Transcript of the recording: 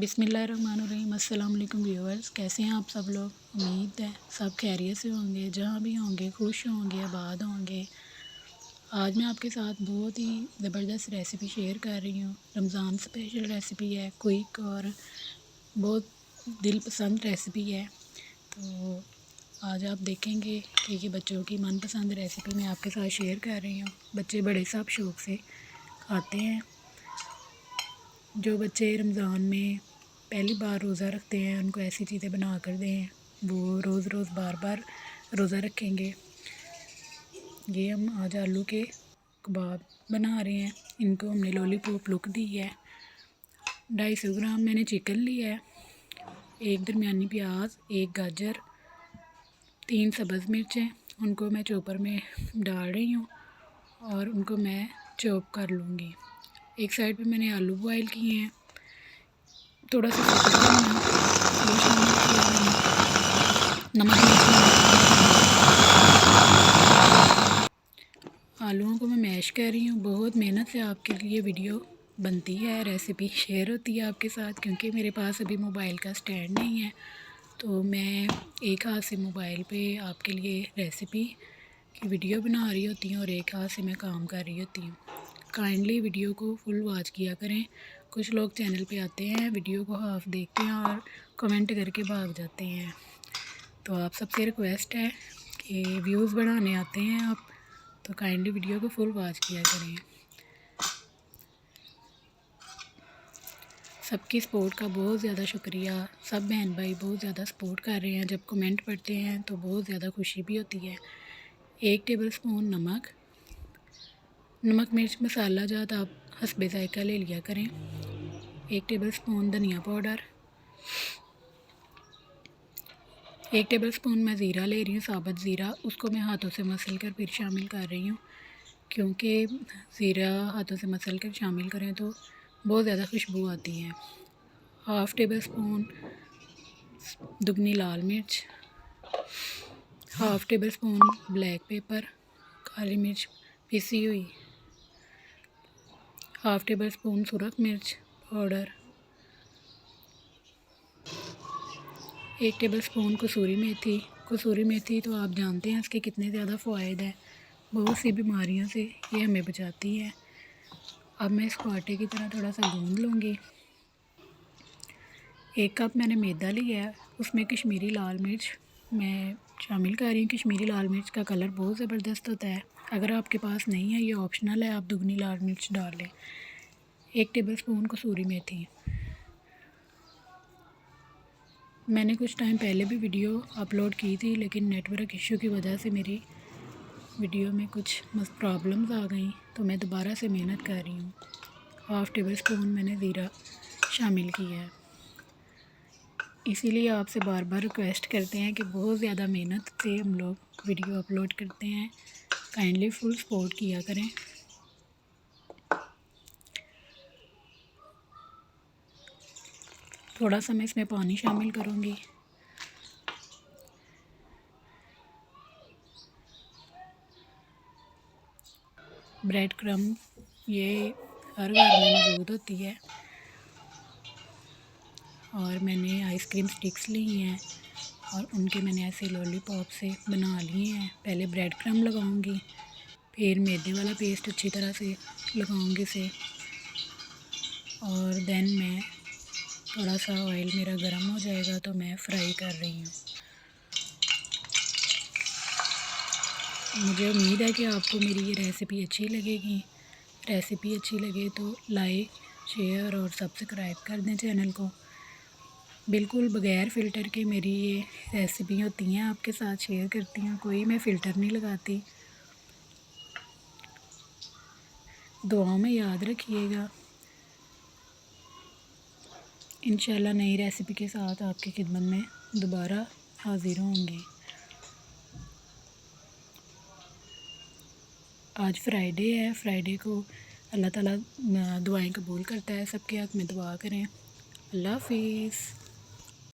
बिस्मिल्लाहिर्रहमानिर्रहीम। अस्सलाम वालेकुम व्यूअर्स, कैसे हैं आप सब लोग। उम्मीद है सब खैरियत से होंगे, जहाँ भी होंगे खुश होंगे, आबाद होंगे। आज मैं आपके साथ बहुत ही ज़बरदस्त रेसिपी शेयर कर रही हूँ। रमज़ान स्पेशल रेसिपी है, क्विक और बहुत दिल पसंद रेसिपी है। तो आज आप देखेंगे कि ये बच्चों की मनपसंद रेसिपी मैं आपके साथ शेयर कर रही हूँ। बच्चे बड़े सब शौक़ से खाते हैं। जो बच्चे रमज़ान में पहली बार रोज़ा रखते हैं, उनको ऐसी चीज़ें बना कर दें, वो रोज़ रोज़ बार बार रोज़ा रखेंगे। ये हम आज आलू के कबाब बना रहे हैं। इनको हमने लॉलीपॉप लुक दी है। 250 ग्राम मैंने चिकन लिया है, एक दरमियानी प्याज, एक गाजर, 3 सब्ज़ मिर्चें, उनको मैं चॉपर में डाल रही हूँ और उनको मैं चॉप कर लूँगी। एक साइड पे मैंने आलू बॉयल किए हैं, थोड़ा सा नमक आलूओं को मैं मैश कर रही हूँ। बहुत मेहनत से आपके लिए वीडियो बनती है, रेसिपी शेयर होती है आपके साथ, क्योंकि मेरे पास अभी मोबाइल का स्टैंड नहीं है। तो मैं एक हाथ से मोबाइल पे आपके लिए रेसिपी की वीडियो बना रही होती हूँ और एक हाथ से मैं काम कर रही होती हूँ। काइंडली वीडियो को फुल वॉच किया करें। कुछ लोग चैनल पे आते हैं, वीडियो को हाफ देखते हैं और कमेंट करके भाग जाते हैं। तो आप सबसे रिक्वेस्ट है कि व्यूज़ बढ़ाने आते हैं आप, तो काइंडली वीडियो को फुल वॉच किया करें। सबकी सपोर्ट का बहुत ज़्यादा शुक्रिया। सब बहन भाई बहुत ज़्यादा सपोर्ट कर रहे हैं। जब कमेंट पढ़ते हैं तो बहुत ज़्यादा खुशी भी होती है। 1 टेबल स्पून नमक मिर्च मसाला जात आप हस्बे ज़ायका ले लिया करें। 1 टेबल स्पून धनिया पाउडर, 1 टेबल स्पून मैं ज़ीरा ले रही हूँ, साबुत ज़ीरा। उसको मैं हाथों से मसल कर फिर शामिल कर रही हूँ, क्योंकि ज़ीरा हाथों से मसल कर शामिल करें तो बहुत ज़्यादा खुशबू आती है। 1/2 टेबल स्पून दुगनी लाल मिर्च, 1/2 टेबल स्पून ब्लैक पेपर काली मिर्च पिसी हुई, 1/2 टेबल स्पून सुरख मिर्च पाउडर, 1 टेबल स्पून कसूरी मेथी तो आप जानते हैं इसके कितने ज़्यादा फ़वाइद हैं। बहुत सी बीमारियों से ये हमें बचाती है। अब मैं इसको आटे की तरह थोड़ा सा गूंद लूँगी। 1 कप मैंने मैदा लिया है, उसमें कश्मीरी लाल मिर्च मैं शामिल कर रही हूँ। कश्मीरी लाल मिर्च का कलर बहुत ज़बरदस्त होता है। अगर आपके पास नहीं है, ये ऑप्शनल है, आप दुगनी लाल मिर्च डाल लें। 1 टेबल स्पून कसूरी मेथी। मैंने कुछ टाइम पहले भी वीडियो अपलोड की थी, लेकिन नेटवर्क इशू की वजह से मेरी वीडियो में कुछ प्रॉब्लम्स आ गई, तो मैं दोबारा से मेहनत कर रही हूँ। 1/2 टेबल स्पून मैंने ज़ीरा शामिल किया है। इसीलिए आपसे बार बार रिक्वेस्ट करते हैं कि बहुत ज़्यादा मेहनत से हम लोग वीडियो अपलोड करते हैं, काइंडली फुल सपोर्ट किया करें। थोड़ा सा मैं इसमें पानी शामिल करूँगी। ब्रेड क्रम ये हर घर में मौजूद होती है, और मैंने आइसक्रीम स्टिक्स ली हैं और उनके मैंने ऐसे लॉलीपॉप से बना लिए हैं। पहले ब्रेड क्रम लगाऊंगी, फिर मैदे वाला पेस्ट अच्छी तरह से लगाऊंगी इसे, और देन मैं थोड़ा सा ऑयल मेरा गर्म हो जाएगा तो मैं फ्राई कर रही हूँ। मुझे उम्मीद है कि आपको मेरी ये रेसिपी अच्छी लगेगी। रेसिपी अच्छी लगे तो लाइक, शेयर और सब्सक्राइब कर दें चैनल को। बिल्कुल बग़ैर फ़िल्टर के मेरी ये रेसिपी होती हैं, आपके साथ शेयर करती हूँ, कोई मैं फ़िल्टर नहीं लगाती। दुआओं में याद रखिएगा। इंशाल्लाह नई रेसिपी के साथ आपकी खिदमत में दोबारा हाज़िर होंगी। आज फ्राइडे है, फ्राइडे को अल्लाह ताला दुआएं कबूल करता है। सबके हक़ में दुआ करें। अल्लाह हाफ़िज़।